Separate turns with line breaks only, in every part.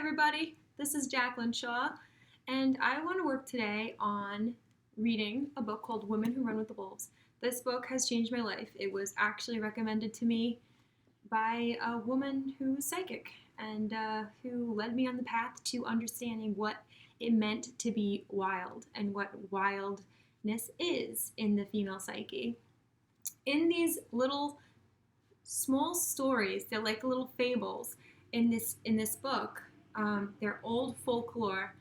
everybody. This is Jacqueline Shaw, and I want to work today on reading a book called Women Who Run with the Wolves. This book has changed my life. It was actually recommended to me by a woman who's psychic and who led me on the path to understanding what it meant to be wild and what wildness is in the female psyche. In these little small stories, they're like little fables in this book. They're old folklore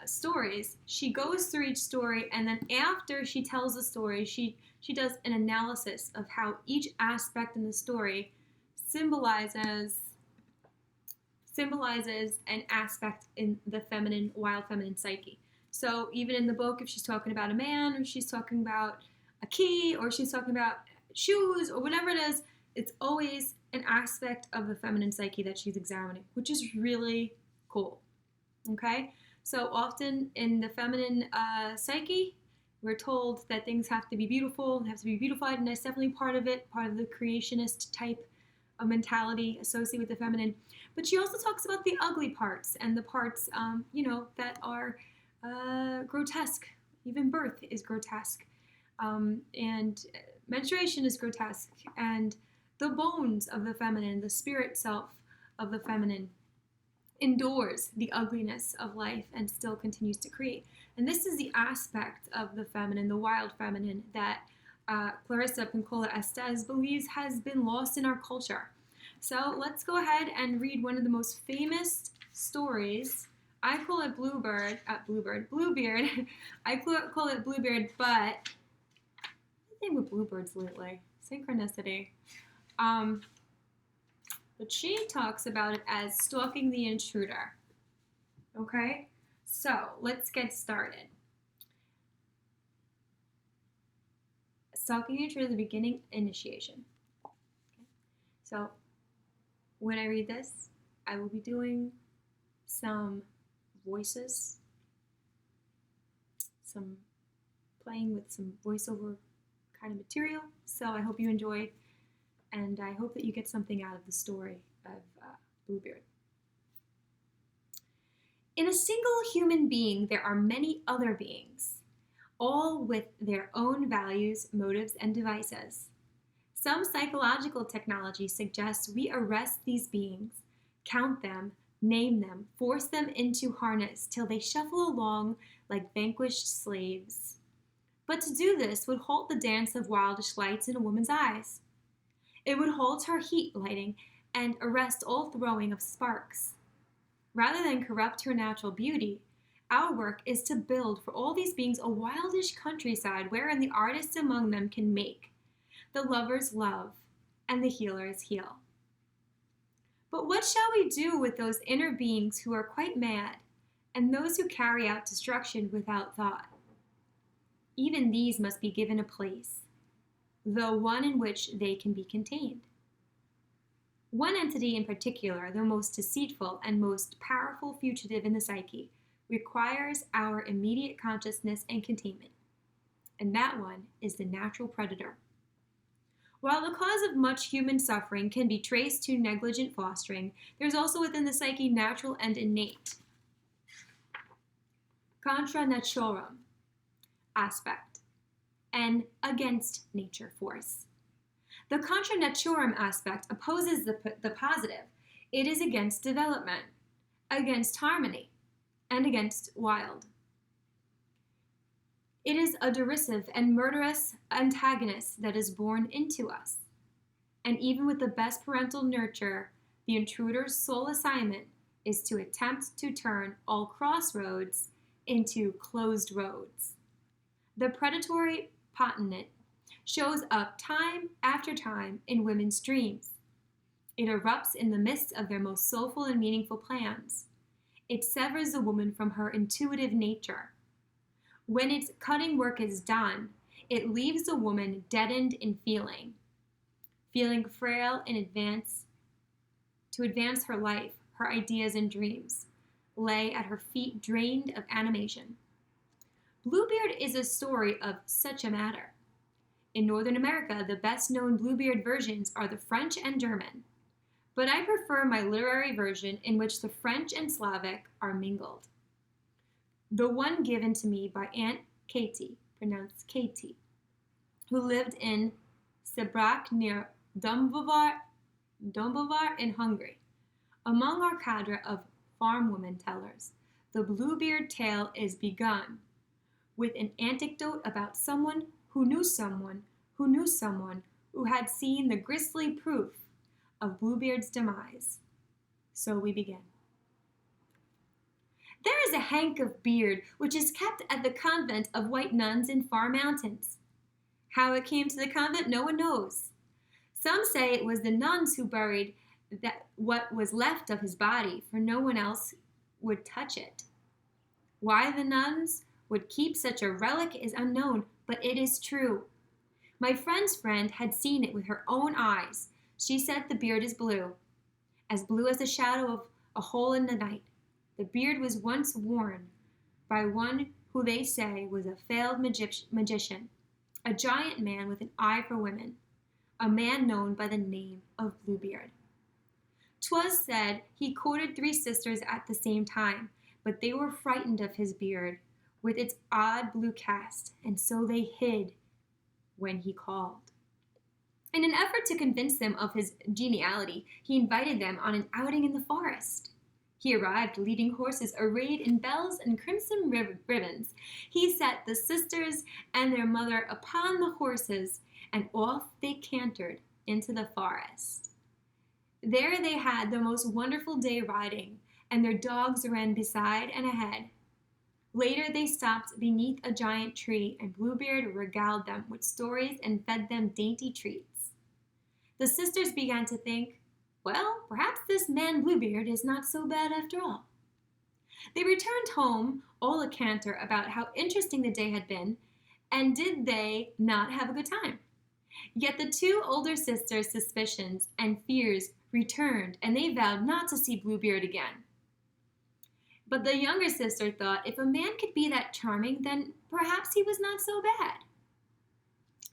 stories. She goes through each story, and then after she tells the story, she does an analysis of how each aspect in the story symbolizes an aspect in the feminine, wild feminine psyche. So even in the book, if she's talking about a man, or she's talking about a key, or she's talking about shoes, or whatever it is, it's always an aspect of the feminine psyche that she's examining, which is really cool. Okay? So often in the feminine psyche, we're told that things have to be beautiful, they have to be beautified, and that's definitely part of it, part of the creationist type of mentality associated with the feminine. But she also talks about the ugly parts and the parts, that are grotesque. Even birth is grotesque, and menstruation is grotesque, and the bones of the feminine, the spirit self of the feminine, endures the ugliness of life and still continues to create. And this is the aspect of the feminine, the wild feminine, that Clarissa Pinkola Estes believes has been lost in our culture. So let's go ahead and read one of the most famous stories. I call it Bluebeard. I call it Bluebeard, but the thing with bluebirds lately, synchronicity. But she talks about it as stalking the intruder. Okay? So, let's get started. Stalking the intruder, the beginning, initiation. Okay. So, when I read this, I will be doing some voices, some playing with some voiceover kind of material. So, I hope you enjoy. And I hope that you get something out of the story of Bluebeard. In a single human being, there are many other beings, all with their own values, motives, and devices. Some psychological technology suggests we arrest these beings, count them, name them, force them into harness till they shuffle along like vanquished slaves. But to do this would halt the dance of wildish lights in a woman's eyes. It would halt her heat lighting and arrest all throwing of sparks. Rather than corrupt her natural beauty, our work is to build for all these beings a wildish countryside wherein the artists among them can make, the lovers love, and the healers heal. But what shall we do with those inner beings who are quite mad, and those who carry out destruction without thought? Even these must be given a place, though one in which they can be contained. One entity in particular, the most deceitful and most powerful fugitive in the psyche, requires our immediate consciousness and containment, and that one is the natural predator. While the cause of much human suffering can be traced to negligent fostering, there's also within the psyche natural and innate contra naturam aspect, and against nature force. The contra naturam aspect opposes the positive. It is against development, against harmony, and against wild. It is a derisive and murderous antagonist that is born into us. And even with the best parental nurture, the intruder's sole assignment is to attempt to turn all crossroads into closed roads. The predatory potentate shows up time after time in women's dreams. It erupts in the midst of their most soulful and meaningful plans. It severs the woman from her intuitive nature. When its cutting work is done, it leaves the woman deadened in feeling frail in advance, to advance her life, her ideas and dreams, lay at her feet drained of animation. Bluebeard is a story of such a matter. In Northern America, the best-known Bluebeard versions are the French and German. but I prefer my literary version in which the French and Slavic are mingled. The one given to me by Aunt Katie, pronounced Katie, who lived in Sebrac near Dombovar in Hungary. Among our cadre of farm women tellers, the Bluebeard tale is begun with an anecdote about someone who knew someone who knew someone who had seen the grisly proof of Bluebeard's demise. So we begin. There is a hank of beard which is kept at the convent of white nuns in far mountains. How it came to the convent, no one knows. Some say it was the nuns who buried what was left of his body, for no one else would touch it. Why the nuns would keep such a relic is unknown, but it is true. My friend's friend had seen it with her own eyes. She said the beard is blue as the shadow of a hole in the night. The beard was once worn by one who they say was a failed magician, a giant man with an eye for women, a man known by the name of Bluebeard. 'Twas said he courted 3 sisters at the same time, but they were frightened of his beard with its odd blue cast, and so they hid when he called. In an effort to convince them of his geniality, he invited them on an outing in the forest. He arrived leading horses arrayed in bells and crimson ribbons. He set the sisters and their mother upon the horses, and off they cantered into the forest. There they had the most wonderful day riding, and their dogs ran beside and ahead. Later they stopped beneath a giant tree, and Bluebeard regaled them with stories and fed them dainty treats. The sisters began to think, well, perhaps this man Bluebeard is not so bad after all. They returned home, all a canter about how interesting the day had been, and did they not have a good time? Yet the 2 older sisters' suspicions and fears returned, and they vowed not to see Bluebeard again. But the younger sister thought if a man could be that charming, then perhaps he was not so bad.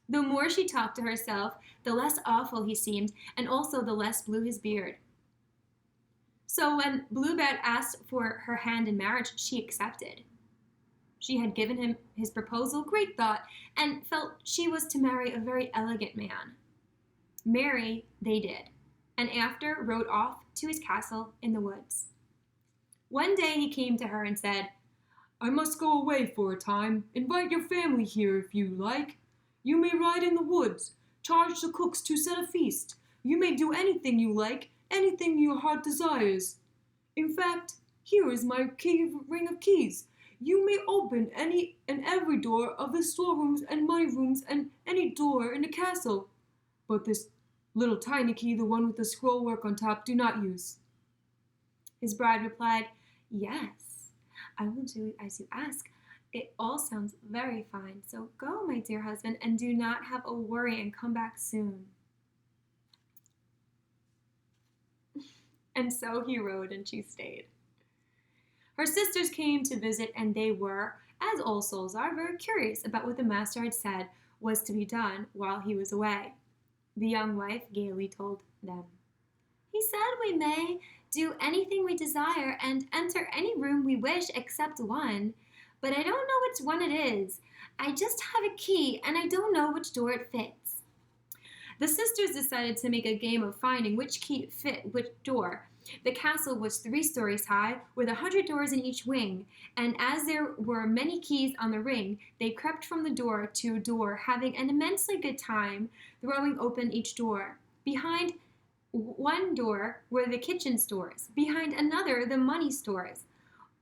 The more she talked to herself, the less awful he seemed, and also the less blue his beard. So when Bluebeard asked for her hand in marriage, she accepted. She had given him his proposal great thought, and felt she was to marry a very elegant man. Marry they did, and after rode off to his castle in the woods. One day he came to her and said, I must go away for a time. Invite your family here if you like. You may ride in the woods, charge the cooks to set a feast. You may do anything you like, anything your heart desires. In fact, here is my ring of keys. You may open any and every door of the storerooms and money rooms and any door in the castle. But this little tiny key, the one with the scroll work on top, do not use. His bride replied, Yes, I will do as you ask. It all sounds very fine, so go, my dear husband, and do not have a worry and come back soon. And so he rode and she stayed. Her sisters came to visit, and they were, as all souls are, very curious about what the master had said was to be done while he was away. The young wife gaily told them, He said we may do anything we desire and enter any room we wish except one, but I don't know which one it is. I just have a key, and I don't know which door it fits. The sisters decided to make a game of finding which key fit which door. The castle was 3 stories high, with 100 doors in each wing, and as there were many keys on the ring, they crept from the door to door, having an immensely good time throwing open each door. Behind one door were the kitchen stores, behind another the money stores.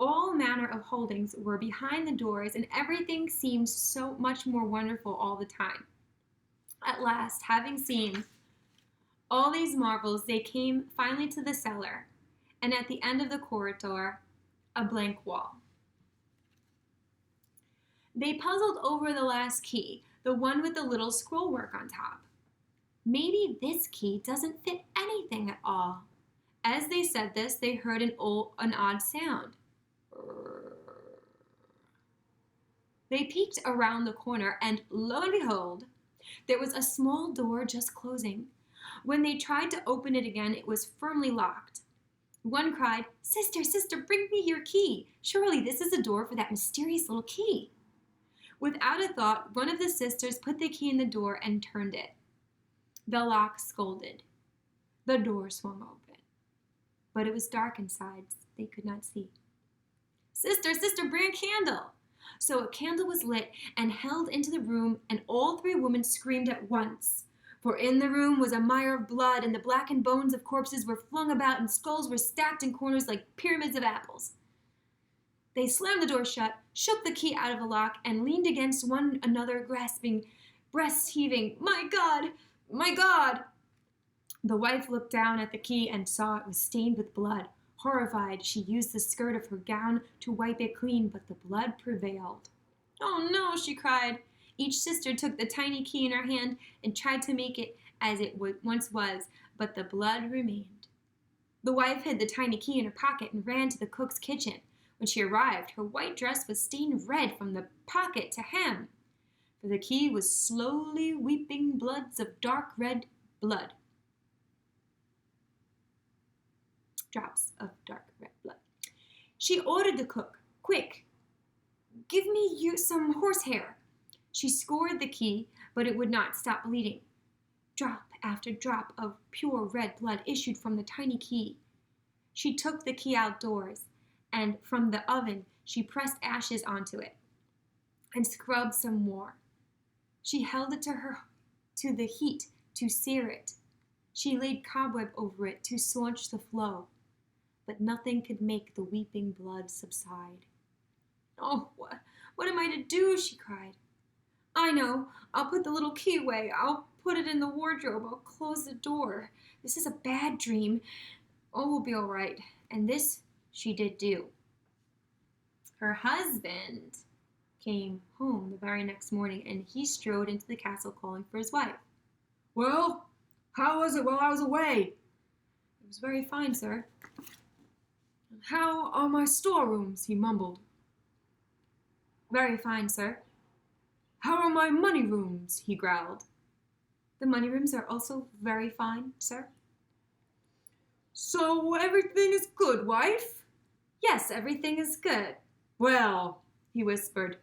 All manner of holdings were behind the doors, and everything seemed so much more wonderful all the time. At last, having seen all these marvels, they came finally to the cellar, and at the end of the corridor, a blank wall. They puzzled over the last key, the one with the little scroll work on top. Maybe this key doesn't fit anything at all. As they said this, they heard an odd sound. They peeked around the corner, and lo and behold, there was a small door just closing. When they tried to open it again, it was firmly locked. One cried, "Sister, sister, bring me your key. Surely this is the door for that mysterious little key." Without a thought, one of the sisters put the key in the door and turned it. The lock scolded. The door swung open. But it was dark inside. They could not see. "Sister, sister, bring a candle." So a candle was lit and held into the room, and all three women screamed at once. For in the room was a mire of blood, and the blackened bones of corpses were flung about, and skulls were stacked in corners like pyramids of apples. They slammed the door shut, shook the key out of the lock, and leaned against one another, grasping, breast heaving, "My God! My God!" The wife looked down at the key and saw it was stained with blood. Horrified, she used the skirt of her gown to wipe it clean, but the blood prevailed. "Oh no," she cried. Each sister took the tiny key in her hand and tried to make it as it once was, but the blood remained. The wife hid the tiny key in her pocket and ran to the cook's kitchen. When she arrived, her white dress was stained red from the pocket to hem, for the key was slowly weeping bloods of dark red blood. Drops of dark red blood. She ordered the cook, "Quick, give me some horsehair." She scored the key, but it would not stop bleeding. Drop after drop of pure red blood issued from the tiny key. She took the key outdoors, and from the oven she pressed ashes onto it and scrubbed some more. She held it to the heat to sear it. She laid cobweb over it to staunch the flow, but nothing could make the weeping blood subside. "Oh, what am I to do?" she cried. "I know. I'll put the little key away. I'll put it in the wardrobe. I'll close the door. This is a bad dream. Oh, we'll be all right." And this she did do. Her husband came home the very next morning, and he strode into the castle calling for his wife. "Well, how was it while I was away?" "It was very fine, sir." "How are my storerooms?" he mumbled. "Very fine, sir." "How are my money rooms?" he growled. "The money rooms are also very fine, sir." "So everything is good, wife?" "Yes, everything is good." "Well," he whispered,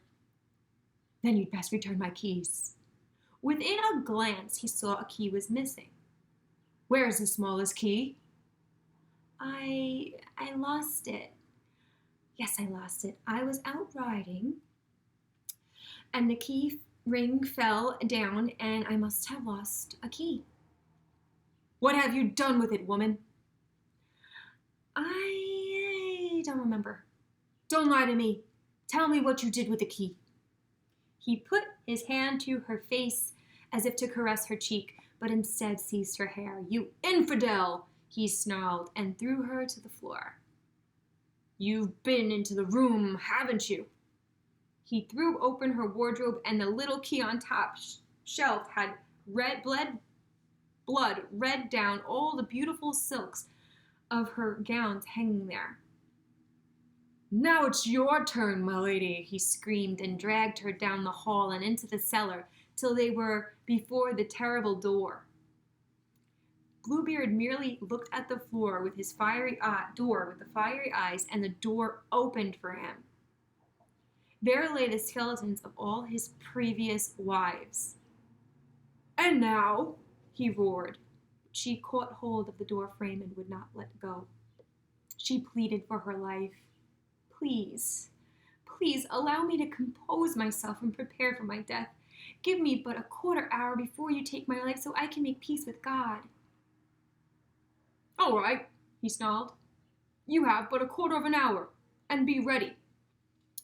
"then you'd best return my keys." Within a glance he saw a key was missing. "Where's the smallest key?" I lost it. Yes, I lost it. I was out riding, and the key ring fell down, and I must have lost a key." "What have you done with it, woman?" I don't remember." "Don't lie to me. Tell me what you did with the key." He put his hand to her face as if to caress her cheek, but instead seized her hair. "You infidel!" he snarled, and threw her to the floor. "You've been into the room, haven't you?" He threw open her wardrobe, and the little key on top shelf had blood red down all the beautiful silks of her gowns hanging there. "Now it's your turn, my lady," he screamed, and dragged her down the hall and into the cellar till they were before the terrible door. Bluebeard merely looked at the floor with his fiery eyes, and the door opened for him. There lay the skeletons of all his previous wives. "And now," he roared. She caught hold of the door frame and would not let go. She pleaded for her life. "Please, please allow me to compose myself and prepare for my death. Give me but a quarter hour before you take my life so I can make peace with God." "All right," he snarled. "You have but a quarter of an hour, and be ready."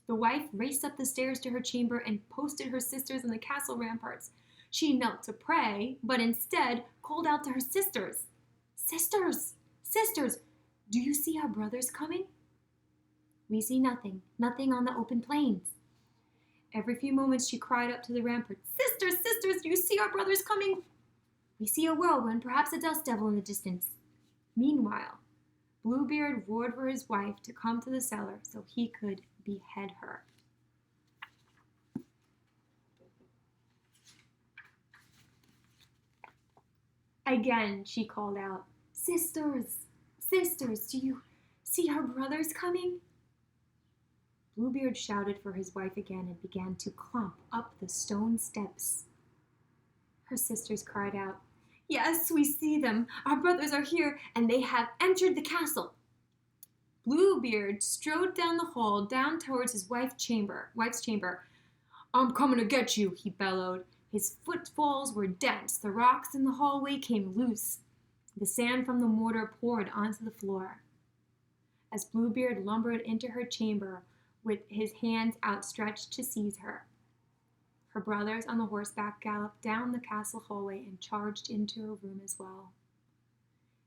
The wife raced up the stairs to her chamber and posted her sisters on the castle ramparts. She knelt to pray, but instead called out to her sisters, "Sisters, sisters, do you see our brothers coming?" "We see nothing, nothing on the open plains." Every few moments she cried up to the ramparts, "Sisters, sisters, do you see our brothers coming?" "We see a whirlwind, perhaps a dust devil in the distance." Meanwhile, Bluebeard roared for his wife to come to the cellar so he could behead her. Again, she called out, "Sisters, sisters, do you see our brothers coming?" Bluebeard shouted for his wife again and began to clump up the stone steps. Her sisters cried out, "Yes, we see them. Our brothers are here, and they have entered the castle." Bluebeard strode down the hall, down towards his wife's chamber. "I'm coming to get you," he bellowed. His footfalls were dense. The rocks in the hallway came loose. The sand from the mortar poured onto the floor. As Bluebeard lumbered into her chamber with his hands outstretched to seize her, her brothers on the horseback galloped down the castle hallway and charged into her room as well.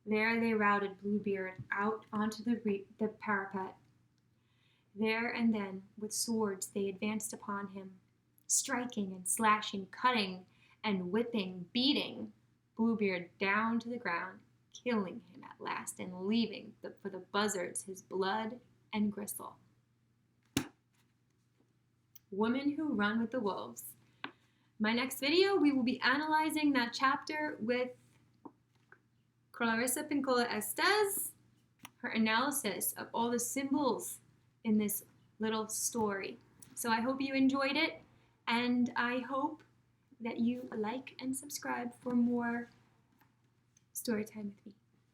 There they routed Bluebeard out onto the parapet. There and then, with swords, they advanced upon him, striking and slashing, cutting and whipping, beating Bluebeard down to the ground, killing him at last and leaving for the buzzards his blood and gristle. Women Who Run with the Wolves. My next video, we will be analyzing that chapter with Clarissa Pinkola Estes, her analysis of all the symbols in this little story. So I hope you enjoyed it, and I hope that you like and subscribe for more story time with me.